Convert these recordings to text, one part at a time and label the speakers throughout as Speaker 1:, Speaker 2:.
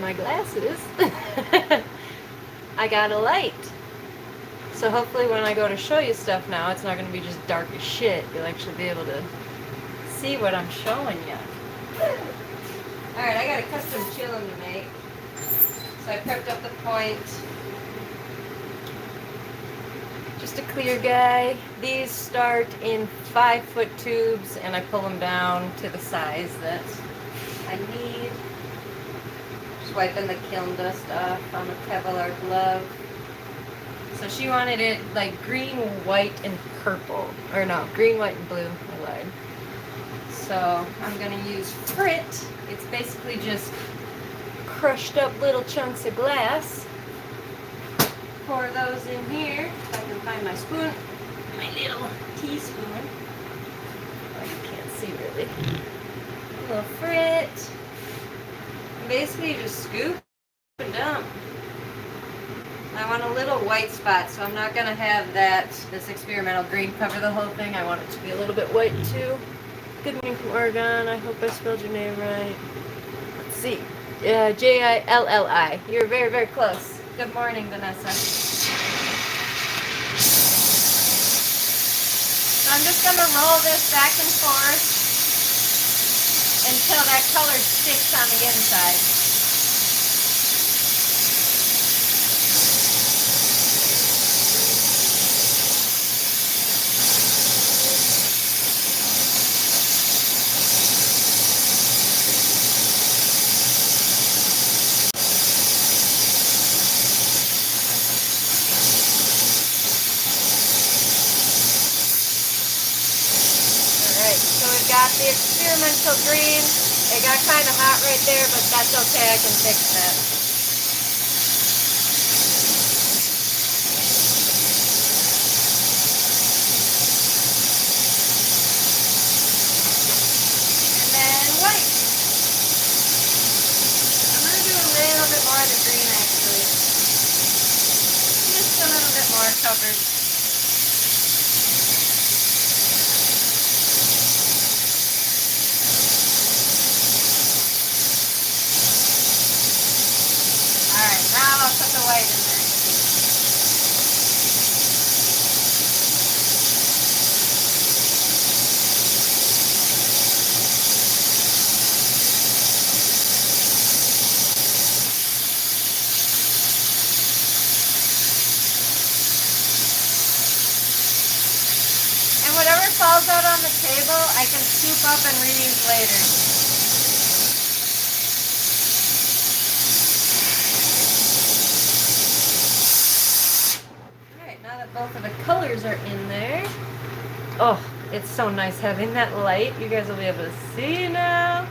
Speaker 1: my glasses, I got a light. So hopefully when I go to show you stuff now, it's not going to be just dark as shit. You'll actually be able to see what I'm showing you. Alright, I got a custom chillum to make. So I prepped up the point. Just a clear guy. These start in 5-foot tubes and I pull them down to the size that I need. Just wiping the kiln dust off on the Kevlar glove. So she wanted it like green, white, and purple. Or no, green, white, and blue. I lied. So I'm going to use frit. It's basically just crushed up little chunks of glass. Pour those in here. If I can find my spoon. My little teaspoon. Oh, you can't see really. A little frit. Basically just scoop and dump. I want a little white spot, so I'm not going to have this experimental green cover the whole thing. I want it to be a little bit white too. Good morning from Oregon. I hope I spelled your name right. Let's see. Jilli. You're very, very close. Good morning, Vanessa. So I'm just going to roll this back and forth until that color sticks on the inside. Got the experimental green. It got kind of hot right there, but that's okay. I can fix that. And then white. I'm going to do a little bit more of the green actually. Just a little bit more covered. I'll put the white in there. And whatever falls out on the table, I can scoop up and reuse later. Both of the colors are in there. Oh, it's so nice having that light. You guys will be able to see now.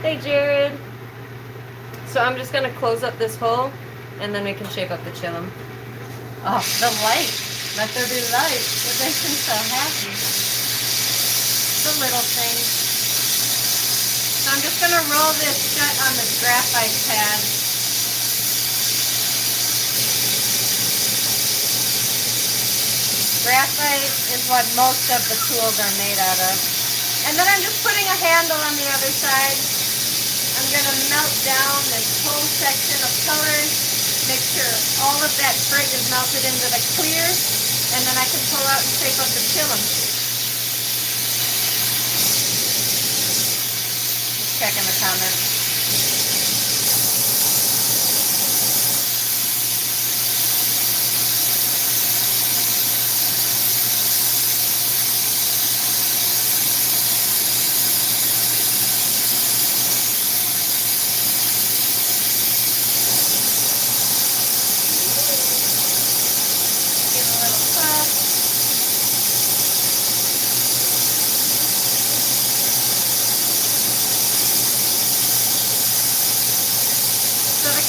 Speaker 1: Hey, Jared. So I'm just going to close up this hole, and then we can shape up the chillum. Oh, the light. Let there be light. It makes me so happy. The little thing. So I'm just going to roll this shut on the graphite pad. Graphite is what most of the tools are made out of. And then I'm just putting a handle on the other side. I'm going to melt down this whole section of colors. Make sure all of that frit is melted into the clear. And then I can pull out and shape up the chillum. Just checking the comments.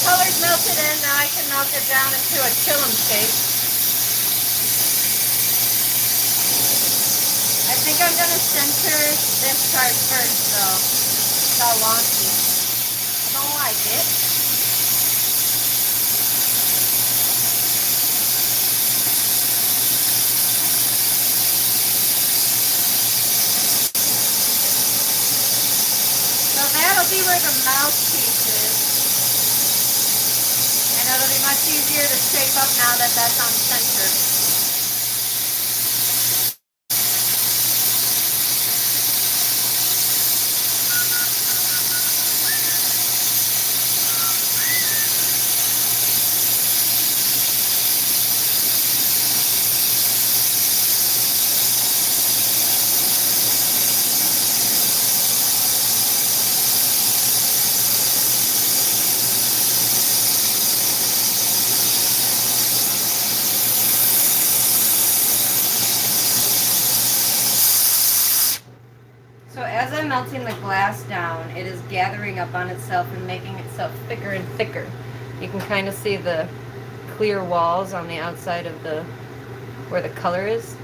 Speaker 1: Color's melted in, now I can melt it down into a chillum shape. I think I'm going to center this part first though. It's all wonky. I don't like it. So that'll be where the mouthpiece is. much easier to shape up now that that's on center. So as I'm melting the glass down, it is gathering up on itself and making itself thicker and thicker. You can kind of see the clear walls on the outside of where the color is.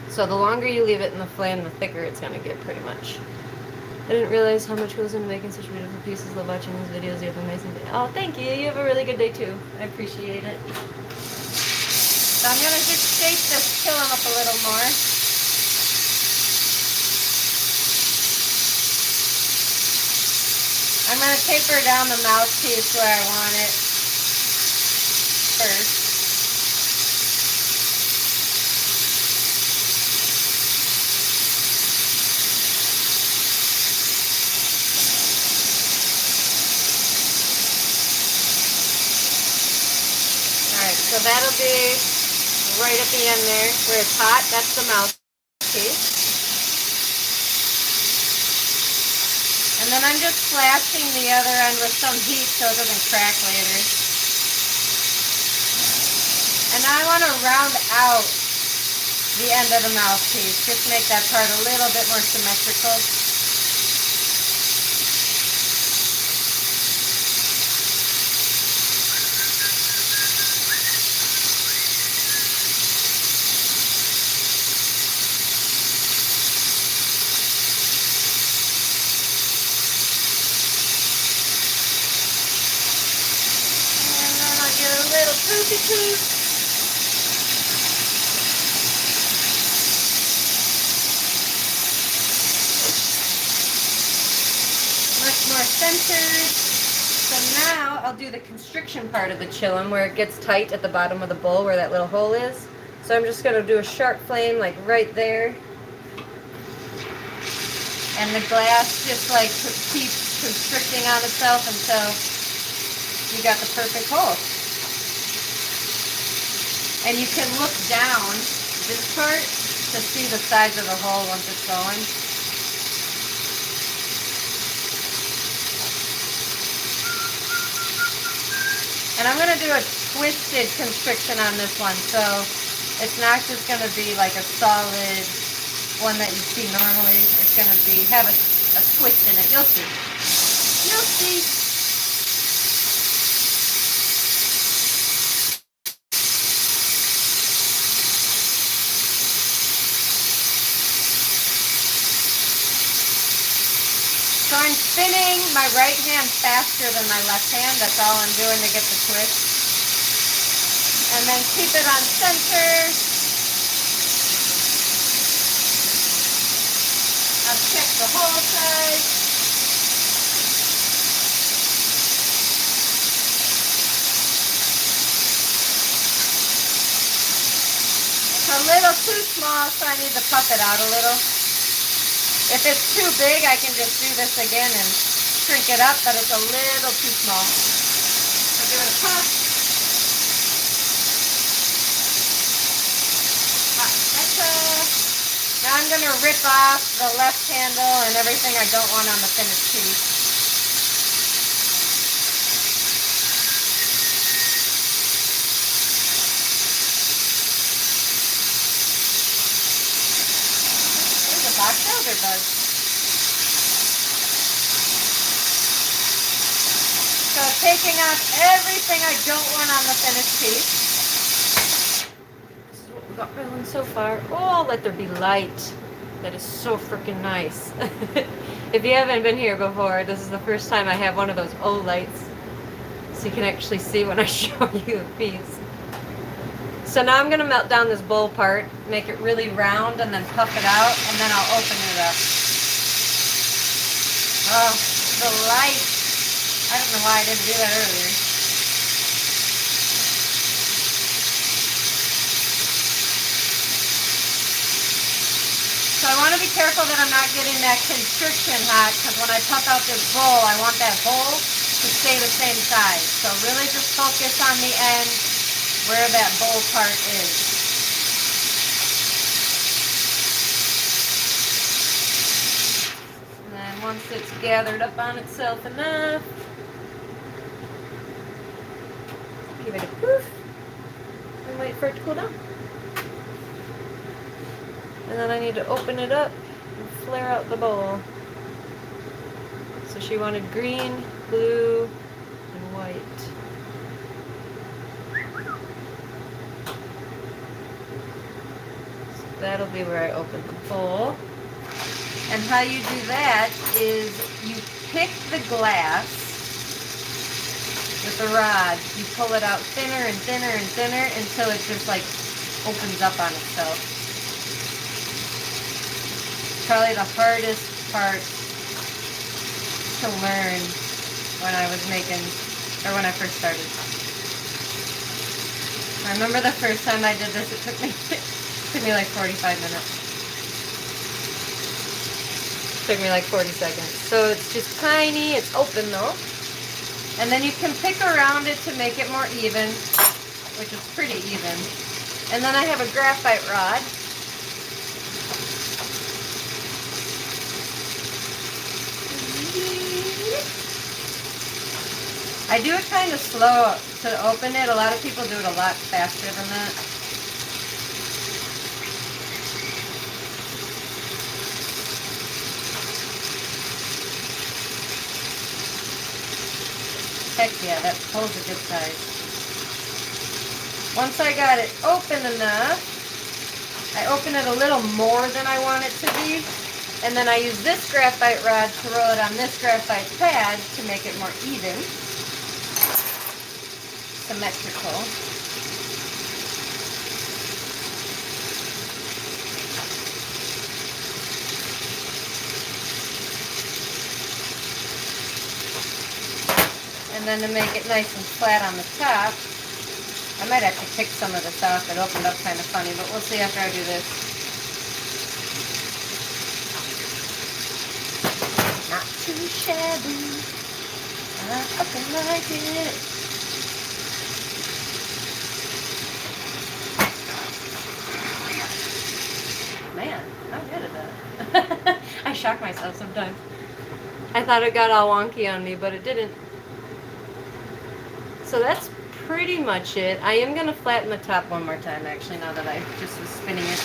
Speaker 1: So the longer you leave it in the flame, the thicker it's going to get pretty much. I didn't realize how much goes into making such beautiful pieces. Love watching these videos. You have an amazing day. Oh, thank you. You have a really good day too. I appreciate it. So I'm going to just shape this chillum up a little more. I'm going to taper down the mouthpiece where I want it first. Alright, so that'll be right at the end there where it's hot. That's the mouthpiece. And then I'm just flashing the other end with some heat so it doesn't crack later. And now I want to round out the end of the mouthpiece. Just make that part a little bit more symmetrical. Much more centered. So now I'll do the constriction part of the chillum where it gets tight at the bottom of the bowl where that little hole is. So I'm just going to do a sharp flame like right there. And the glass just like keeps constricting on itself until you got the perfect hole. And you can look down this part to see the size of the hole once it's going. And I'm going to do a twisted constriction on this one, so it's not just going to be like a solid one that you see normally. It's going to be have a twist in it. You'll see. You'll see. So I'm spinning my right hand faster than my left hand. That's all I'm doing to get the twist. And then keep it on center. I'll check the hole size. It's a little too small, so I need to puff it out a little. If it's too big, I can just do this again and shrink it up, but it's a little too small. So give it a puff. Now I'm going to rip off the left handle and everything I don't want on the finished piece. Box elder bug. So taking off everything I don't want on the finished piece. This is what we got rolling so far. Oh, let there be light. That is so freaking nice. If you haven't been here before, this is the first time I have one of those O lights. So you can actually see when I show you the piece. So now I'm going to melt down this bowl part, make it really round, and then puff it out, and then I'll open it up. Oh, the light. I don't know why I didn't do that earlier. So I want to be careful that I'm not getting that constriction hot, because when I puff out this bowl, I want that hole to stay the same size. So really just focus on the end where that bowl part is. And then once it's gathered up on itself enough, give it a poof and wait for it to cool down. And then I need to open it up and flare out the bowl. So she wanted green, blue, and white. So that'll be where I open the bowl. And how you do that is you pick the glass with the rod. You pull it out thinner and thinner and thinner until it just like opens up on itself. Probably the hardest part to learn when I was making, or when I first started. I remember the first time I did this, it took me like 45 minutes. Took me like 40 seconds. So it's just tiny, it's open though. And then you can pick around it to make it more even, which is pretty even. And then I have a graphite rod. I do it kind of slow to open it. A lot of people do it a lot faster than that. Heck yeah, that hole's a good size. Once I got it open enough, I open it a little more than I want it to be. And then I use this graphite rod to roll it on this graphite pad to make it more even. Symmetrical. And then to make it nice and flat on the top, I might have to pick some of this off. It opened up kind of funny, but we'll see after I do this. Not too shabby. I fucking like it. Man, I'm good at that. I shock myself sometimes. I thought it got all wonky on me, but it didn't. So that's pretty much it. I am going to flatten the top one more time, actually, now that I just was spinning it.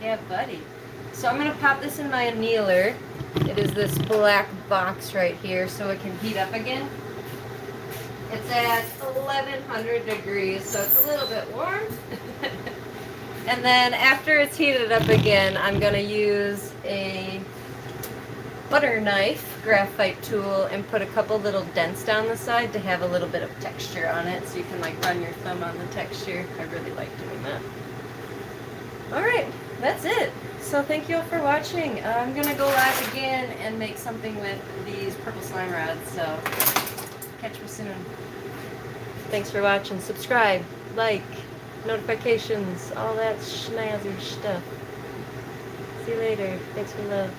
Speaker 1: Yeah, buddy. So I'm going to pop this in my annealer. It is this black box right here, so it can heat up again. It's at 1100 degrees, so it's a little bit warm. And then after it's heated up again, I'm going to use a butter knife, graphite tool, and put a couple little dents down the side to have a little bit of texture on it, so you can like run your thumb on the texture. I really like doing that. Alright, that's it. So thank you all for watching. I'm going to go live again and make something with these purple slime rods, so catch me soon. Thanks for watching. Subscribe, like, notifications, all that snazzy stuff. See you later. Thanks for love.